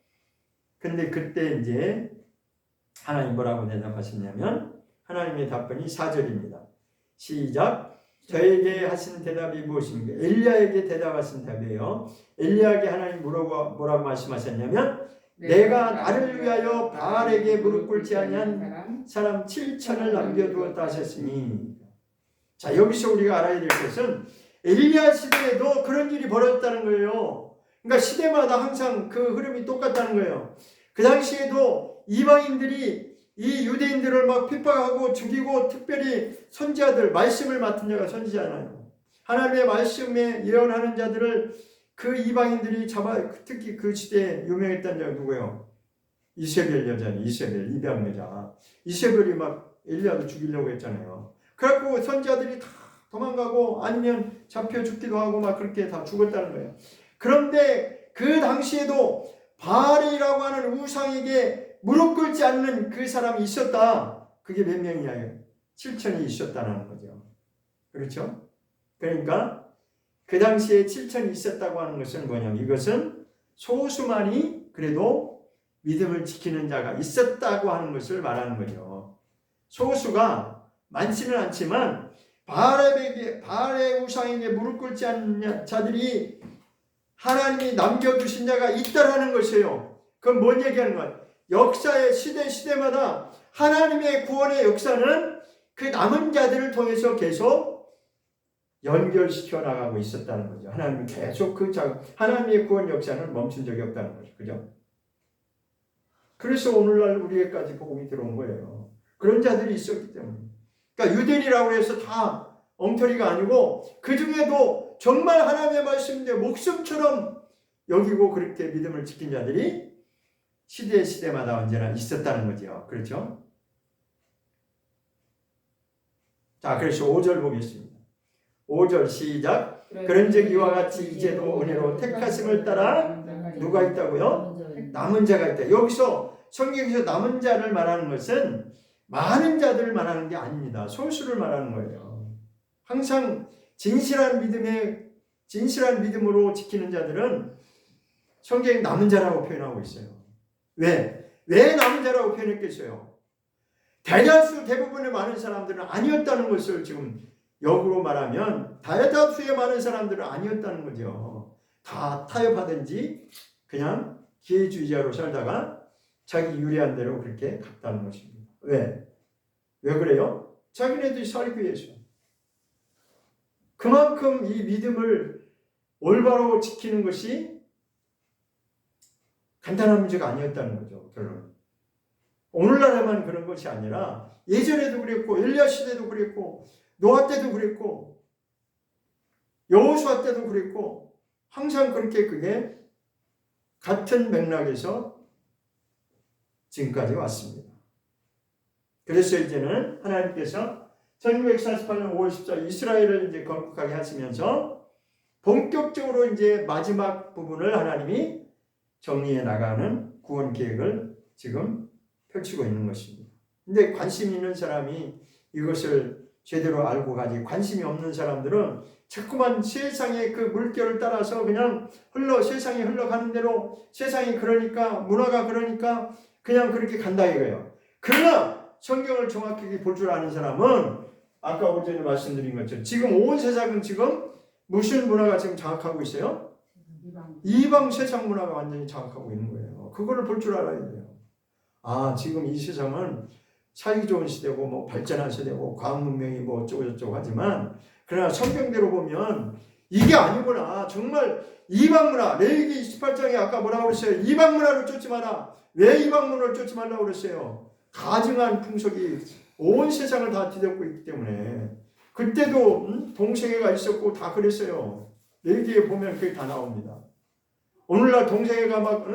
근데 그때 이제 하나님 뭐라고 대답하셨냐면 하나님의 답변이 4절입니다. 시작. 저에게 하신 대답이 무엇입니까? 엘리야에게 대답하신 답이에요. 엘리야에게 하나님 뭐라고 말씀하셨냐면 내가 나를 위하여 바알에게 무릎 꿇지 아니한 사람 7천을 남겨두었다 하셨으니 자 여기서 우리가 알아야 될 것은 엘리야 시대에도 그런 일이 벌어졌다는 거예요. 그러니까 시대마다 항상 그 흐름이 똑같다는 거예요. 그 당시에도 이방인들이 이 유대인들을 막 핍박하고 죽이고 특별히 선지자들 말씀을 맡은 자가 선지자잖아요. 하나님의 말씀에 예언하는 자들을 그 이방인들이 특히 그 시대에 유명했던 자가 누구예요? 이세벨 여자니 이세벨 입양 여자. 이세벨이 막 엘리야를 죽이려고 했잖아요. 그래갖고 선지자들이 다 도망가고 아니면 잡혀 죽기도 하고 막 그렇게 다 죽었다는 거예요. 그런데 그 당시에도 바알이라고 하는 우상에게 무릎 꿇지 않는 그 사람이 있었다. 그게 몇 명이야? 7천이 있었다는 거죠. 그렇죠? 그러니까 그 당시에 7천이 있었다고 하는 것은 뭐냐면 이것은 소수만이 그래도 믿음을 지키는 자가 있었다고 하는 것을 말하는 거죠. 소수가 많지는 않지만 바알의 우상에게 무릎 꿇지 않는 자들이 하나님이 남겨두신 자가 있다라는 것이에요. 그건 뭔 얘기하는 거야? 역사의 시대마다 하나님의 구원의 역사는 그 남은 자들을 통해서 계속 연결시켜 나가고 있었다는 거죠. 하나님이 계속 하나님의 구원 역사는 멈춘 적이 없다는 거죠. 그죠? 그래서 오늘날 우리에게까지 복음이 들어온 거예요. 그런 자들이 있었기 때문에. 그러니까 유대인이라고 해서 다 엉터리가 아니고 그 중에도 정말 하나님의 말씀인데 목숨처럼 여기고 그렇게 믿음을 지킨 자들이 시대마다 언제나 있었다는 거죠. 그렇죠? 자, 그래서 5절 보겠습니다. 5절 시작. 그런즉 이와 같이 이제도 은혜로 택하심을 따라 누가 있다고요? 남은 자가 있다. 여기서 성경에서 남은 자를 말하는 것은 많은 자들을 말하는 게 아닙니다. 소수를 말하는 거예요. 항상 진실한 믿음으로 지키는 자들은 성경에 남은 자라고 표현하고 있어요. 왜 남은 자라고 표현했겠어요? 대부분의 많은 사람들은 아니었다는 것을 지금 역으로 말하면 대다수의 많은 사람들은 아니었다는 거죠. 다 타협하든지 그냥 기회주의자로 살다가 자기 유리한 대로 그렇게 갔다는 것입니다. 왜 그래요? 자기네들이 살기 위해서. 그만큼 이 믿음을 올바로 지키는 것이 간단한 문제가 아니었다는 거죠. 결론. 오늘날에만 그런 것이 아니라 예전에도 그랬고 엘리야 시대도 그랬고 노아 때도 그랬고 여호수아 때도 그랬고 항상 그렇게 그게 같은 맥락에서 지금까지 왔습니다. 그래서 이제는 하나님께서 1948년 5월 14일 이스라엘을 이제 건국하게 하시면서 본격적으로 이제 마지막 부분을 하나님이 정리해 나가는 구원 계획을 지금 펼치고 있는 것입니다. 근데 관심 있는 사람이 이것을 제대로 알고 가지 관심이 없는 사람들은 자꾸만 세상의 그 물결을 따라서 그냥 세상이 흘러가는 대로 세상이 그러니까 문화가 그러니까 그냥 그렇게 간다 이거예요. 그러나 성경을 정확하게 볼 줄 아는 사람은 아까 오전에 말씀드린 것처럼 지금 온 세상은 지금 무슨 문화가 지금 장악하고 있어요? 이방 세상 문화가 완전히 장악하고 있는 거예요. 그거를 볼 줄 알아야 돼요. 아, 지금 이 세상은 살기 좋은 시대고 뭐 발전한 시대고 과학 문명이 뭐 어쩌고저쩌고 하지만 그러나 성경대로 보면 이게 아니구나. 정말 이방 문화, 레위기 28장에 아까 뭐라고 그랬어요? 이방 문화를 쫓지 마라. 왜 이방 문화를 쫓지 말라고 그랬어요? 가증한 풍속이 온 세상을 다 뒤덮고 있기 때문에. 그때도 동성애가 있었고 다 그랬어요. 레위기에 보면 그게 다 나옵니다. 오늘날 동성애가 막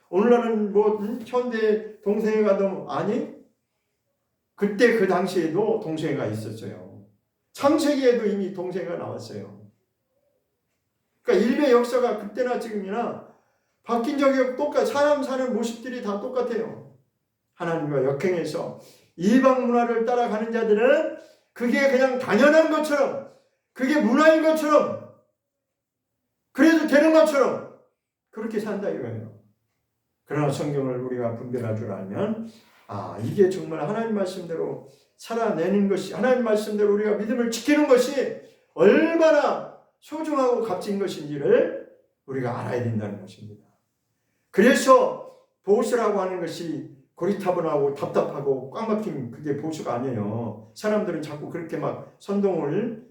오늘날은 뭐 현대 동성애가 너무 아니? 그때 그 당시에도 동성애가 있었어요. 창세기에도 이미 동성애가 나왔어요. 그러니까 인류의 역사가 그때나 지금이나 바뀐 적이 똑같아. 사람 사는 모습들이 다 똑같아요. 하나님과 역행해서 이방 문화를 따라가는 자들은 그게 그냥 당연한 것처럼, 그게 문화인 것처럼, 그래도 되는 것처럼 그렇게 산다 이거예요. 그러나 성경을 우리가 분별할 줄 알면 이게 정말 하나님 말씀대로 살아내는 것이, 하나님 말씀대로 우리가 믿음을 지키는 것이 얼마나 소중하고 값진 것인지를 우리가 알아야 된다는 것입니다. 그래서 보수라고 하는 것이 고리타분하고 답답하고 꽉 막힌 그게 보수가 아니에요. 사람들은 자꾸 그렇게 막 선동을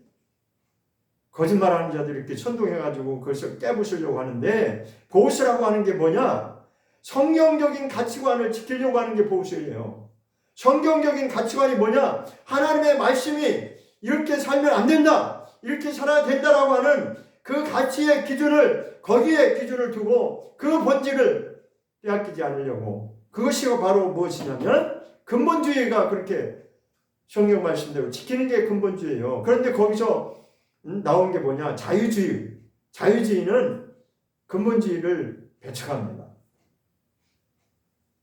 거짓말하는 자들이 이렇게 선동해가지고 그것을 깨부수려고 하는데, 보수라고 하는 게 뭐냐? 성경적인 가치관을 지키려고 하는 게 보수예요. 성경적인 가치관이 뭐냐? 하나님의 말씀이 이렇게 살면 안 된다, 이렇게 살아야 된다라고 하는 그 가치의 기준을, 거기에 기준을 두고 그 본질을 빼앗기지 않으려고, 그것이 바로 무엇이냐면 근본주의가 그렇게 성경 말씀대로 지키는 게 근본주의예요. 그런데 거기서 나온 게 뭐냐? 자유주의. 자유주의는 근본주의를 배척합니다.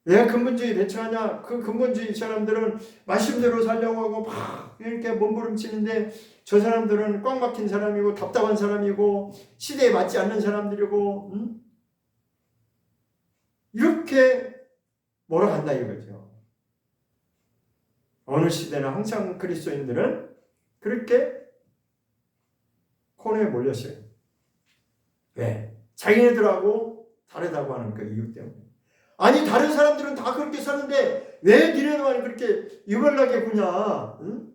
왜 근본주의 배척하냐? 그 근본주의 사람들은 말씀대로 살려고 하고 막 이렇게 몸부림치는데, 저 사람들은 꽉 막힌 사람이고 답답한 사람이고 시대에 맞지 않는 사람들이고 이렇게 몰아간다 이거죠. 어느 시대나 항상 그리스도인들은 그렇게 코너에 몰렸어요. 왜? 자기네들하고 다르다고 하는 그 이유 때문에. 아니 다른 사람들은 다 그렇게 사는데 왜 니네만 그렇게 유별나게 구냐? 응?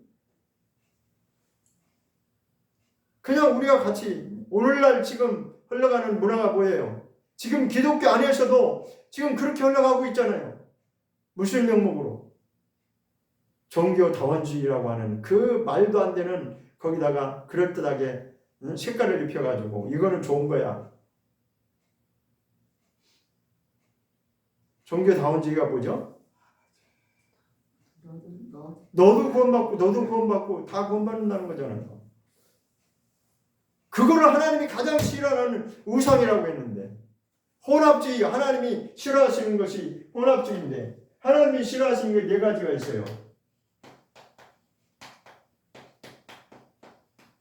그냥 우리가 같이 오늘날 지금 흘러가는 문화가 뭐예요? 지금 기독교 안에서도 지금 그렇게 흘러가고 있잖아요. 무슨 명목으로? 종교 다원주의라고 하는 그 말도 안 되는, 거기다가 그럴듯하게 색깔을 입혀가지고 이거는 좋은 거야. 종교 다원주의가 뭐죠? 너도 구원받고 너도 구원받고 다 구원받는다는 거잖아요. 그거를 하나님이 가장 싫어하는 우상이라고 했는데, 혼합주의, 하나님이 싫어하시는 것이 혼합주의인데, 하나님이 싫어하시는 게 네 가지가 있어요.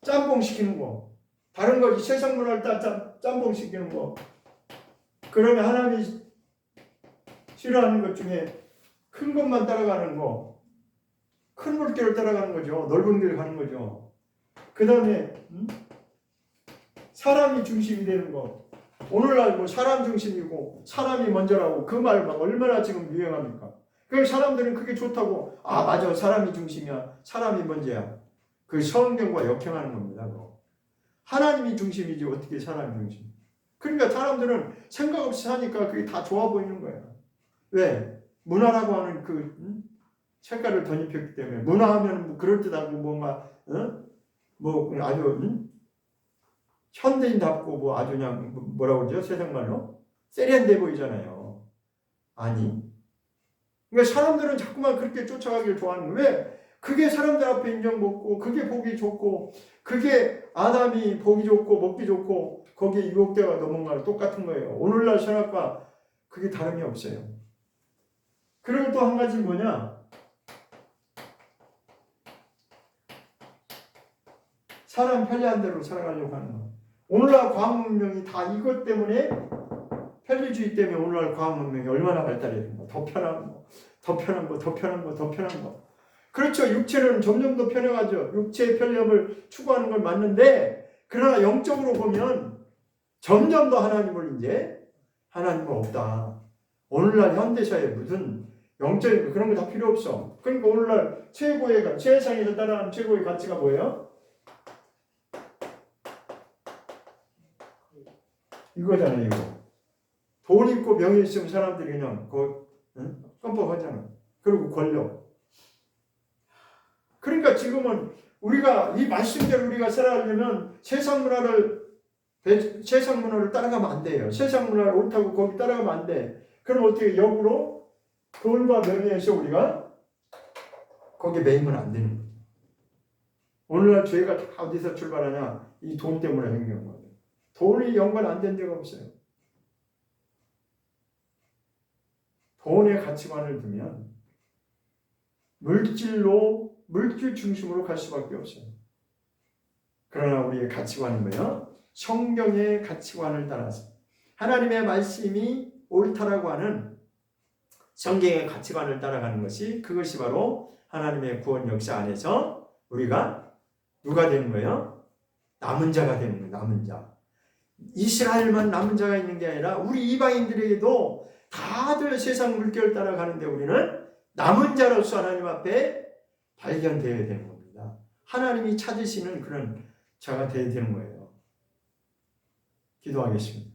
짬뽕 시키는 거, 다른 거 세상 문화를 다 짬뽕 시키는 거. 그러면 하나님이 싫어하는 것 중에 큰 것만 따라가는 거, 큰 물길을 따라가는 거죠. 넓은 길을 가는 거죠. 그 다음에 사람이 중심이 되는 거. 오늘날 뭐 사람 중심이고 사람이 먼저라고 그 말 막 얼마나 지금 유행합니까? 그 사람들은 그게 좋다고, 맞아, 사람이 중심이야, 사람이 먼저야. 그 성경과 역행하는 겁니다. 하나님이 중심이지 어떻게 사람이 중심? 그러니까 사람들은 생각 없이 사니까 그게 다 좋아 보이는 거야. 왜? 문화라고 하는 그 색깔을 덧입혔기 때문에. 문화하면 뭐 그럴듯하고 뭔가 뭐 아주 현대인답고 뭐 아주 그냥 뭐라고 그러죠? 세상 말로 세련돼 보이잖아요. 아니, 그러니까 사람들은 자꾸만 그렇게 쫓아가길 좋아하는 거예요. 왜? 그게 사람들 앞에 인정받고, 그게 보기 좋고, 그게 아담이 보기 좋고 먹기 좋고 거기에 유혹되어 넘어가는 똑같은 거예요. 오늘날 신학과 그게 다름이 없어요. 그리고 또 한 가지 뭐냐? 사람 편리한 대로 살아가려고 하는 거. 오늘날 과학 문명이 다 이것 때문에, 편리주의 때문에 오늘날 과학 문명이 얼마나 발달했는가. 더 편한 거, 더 편한 거, 더 편한 거, 더 편한 거. 그렇죠. 육체는 점점 더 편해가죠. 육체의 편리함을 추구하는 건 맞는데, 그러나 영적으로 보면 점점 더 하나님은 없다. 오늘날 현대사에 무슨 영적인 그런 거 다 필요 없어. 그러니까 오늘날 최고의, 세상에서 따라가는 최고의 가치가 뭐예요? 이거잖아요, 이거. 돈 있고 명예 있으면 사람들이 그냥 뻔뻔하잖아. 그리고 권력. 그러니까 지금은 우리가 이 말씀대로 우리가 살아가려면 세상 문화를 따라가면 안 돼요. 세상 문화를 옳다고 거기 따라가면 안 돼. 그럼 어떻게 역으로 돈과 명예에서 우리가 거기에 매이면 안 되는 거예요. 오늘날 죄가 다 어디서 출발하냐? 이 돈 때문에 생기는 거예요. 돈이 연관 안 된 데가 없어요. 돈의 가치관을 두면 물질 중심으로 갈 수밖에 없어요. 그러나 우리의 가치관은 뭐예요? 성경의 가치관을 따라서 하나님의 말씀이 옳다라고 하는 성경의 가치관을 따라가는 그것이 바로 하나님의 구원 역사 안에서 우리가 누가 되는 거예요? 남은 자가 되는 거예요. 남은 자. 이스라엘만 남은 자가 있는 게 아니라 우리 이방인들에게도 다들 세상 물결을 따라가는데 우리는 남은 자로서 하나님 앞에 발견되어야 되는 겁니다. 하나님이 찾으시는 그런 자가 되어야 되는 거예요. 기도하겠습니다.